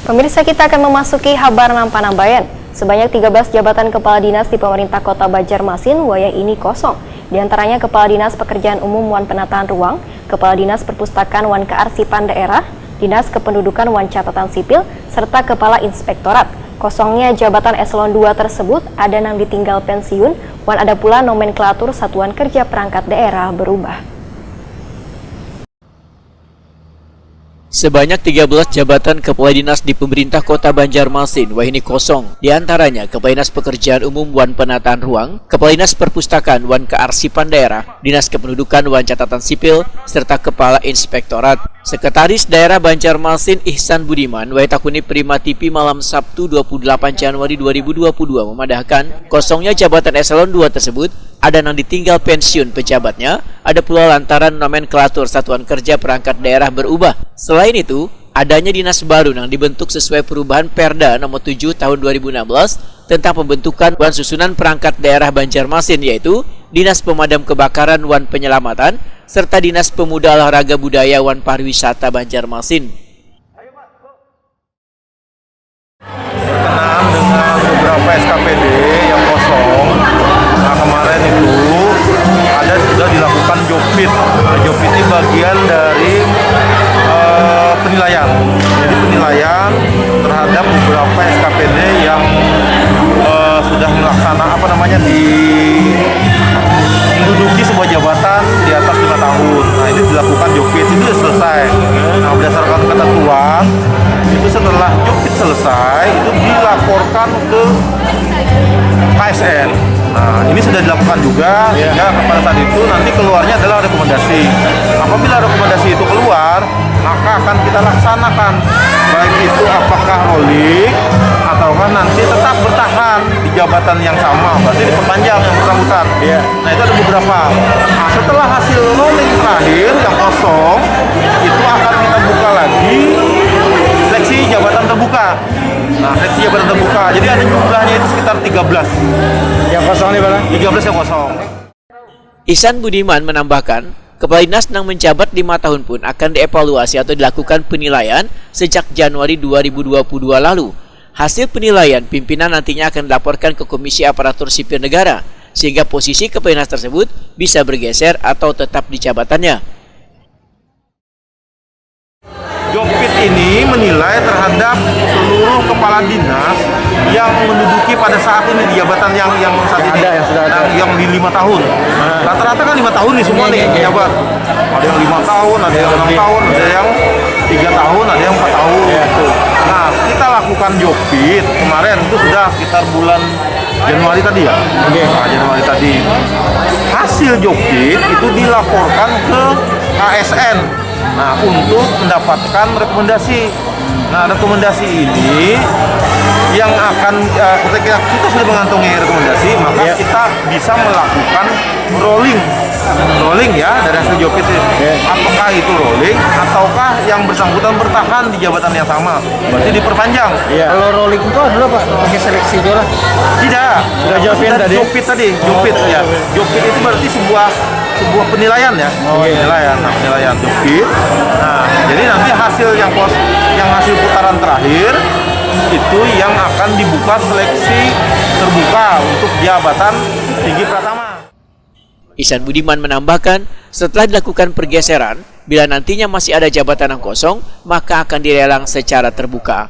Pemirsa, kita akan memasuki Habar Nampanambayan. Sebanyak 13 jabatan kepala dinas di pemerintah Kota Banjarmasin wayah ini kosong. Di antaranya Kepala Dinas Pekerjaan Umum Wan Penataan Ruang, Kepala Dinas Perpustakaan Wan Kearsipan Daerah, Dinas Kependudukan Wan Catatan Sipil, serta Kepala Inspektorat. Kosongnya jabatan eselon 2 tersebut ada yang ditinggal pensiun, wan ada pula nomenklatur Satuan Kerja Perangkat Daerah berubah. Sebanyak 13 jabatan kepala dinas di pemerintah Kota Banjarmasin wahini kosong. Di antaranya Kepala Dinas Pekerjaan Umum Wan Penataan Ruang, Kepala Dinas Perpustakaan Wan Kearsipan Daerah, Dinas Kependudukan Wan Catatan Sipil, serta Kepala Inspektorat. Sekretaris Daerah Banjarmasin Ihsan Budiman Waitakuni Prima TV malam Sabtu 28 Januari 2022 memadahkan kosongnya jabatan eselon 2 tersebut ada yang ditinggal pensiun pejabatnya, ada pula lantaran nomenklatur Satuan Kerja Perangkat Daerah berubah. Selain itu, adanya dinas baru yang dibentuk sesuai perubahan Perda nomor 7 tahun 2016 tentang pembentukan Wan Susunan Perangkat Daerah Banjarmasin, yaitu Dinas Pemadam Kebakaran Wan Penyelamatan serta Dinas Pemuda Olahraga Budaya Wan Pariwisata Banjarmasin. Berkenaan dengan beberapa SKPD yang kosong, nah kemarin itu sudah dilakukan jopit. Jopit ini bagian dari penilaian. Jadi penilaian terhadap beberapa SKPD yang sudah melaksanakan menduduki sebuah jabatan di atas 5 tahun. Nah ini dilakukan jopit, itu sudah selesai. Nah berdasarkan ketentuan itu setelah jopit selesai itu dilaporkan ke KSN. Nah ini sudah dilakukan juga sehingga pada saat itu nanti keluarnya adalah rekomendasi. Apabila rekomendasi itu keluar, maka akan kita laksanakan, baik itu apakah rolling ataukah nanti tetap bertahan di jabatan yang sama, berarti diperpanjang yang bersangkutan. Nah itu ada beberapa. Nah, setelah hasil rolling terakhir yang kosong itu akan kita buka lagi seleksi jabatan terbuka. Nah seleksi jabatan terbuka, jadi ada jumlahnya itu sekitar 13. Yang kosong nih Bang? 13 yang kosong. Ihsan Budiman menambahkan, Kepala Dinas yang menjabat 5 tahun pun akan dievaluasi atau dilakukan penilaian sejak Januari 2022 lalu. Hasil penilaian pimpinan nantinya akan dilaporkan ke Komisi Aparatur Sipil Negara, sehingga posisi Kepala Dinas tersebut bisa bergeser atau tetap di jabatannya. Jopit ini menilai terhadap seluruh kepala dinas yang menduduki pada saat ini di jabatan yang saat ini ada, yang di 5 tahun. Rata-rata kan 5 tahun nih semua nih jabat. Ada yang 5 tahun, ada yang 6 tahun, ada yang 3 tahun, ada yang 4 tahun. Nah, kita lakukan jopit kemarin itu sudah sekitar bulan Januari tadi ya. Nah, Januari tadi. Hasil jopit itu dilaporkan ke KSN. Nah, untuk mendapatkan rekomendasi. Nah, rekomendasi ini yang akan ketika kita sudah mengantongi rekomendasi, maka kita bisa melakukan rolling ya dari hasil jopit itu. Apakah itu rolling ataukah yang bersangkutan bertahan di jabatan yang sama, berarti diperpanjang. Kalau rolling itu adalah Pak pakai seleksi itu lah. Tidak, sudah jopit tadi. Ya. Jopit itu berarti sebuah penilaian ya. Penilaian jopit. Nah, jadi nanti hasil yang hasil putaran terakhir itu yang akan dibuka seleksi terbuka untuk jabatan tinggi pratama. Ihsan Budiman menambahkan, setelah dilakukan pergeseran, bila nantinya masih ada jabatan yang kosong, maka akan dilelang secara terbuka.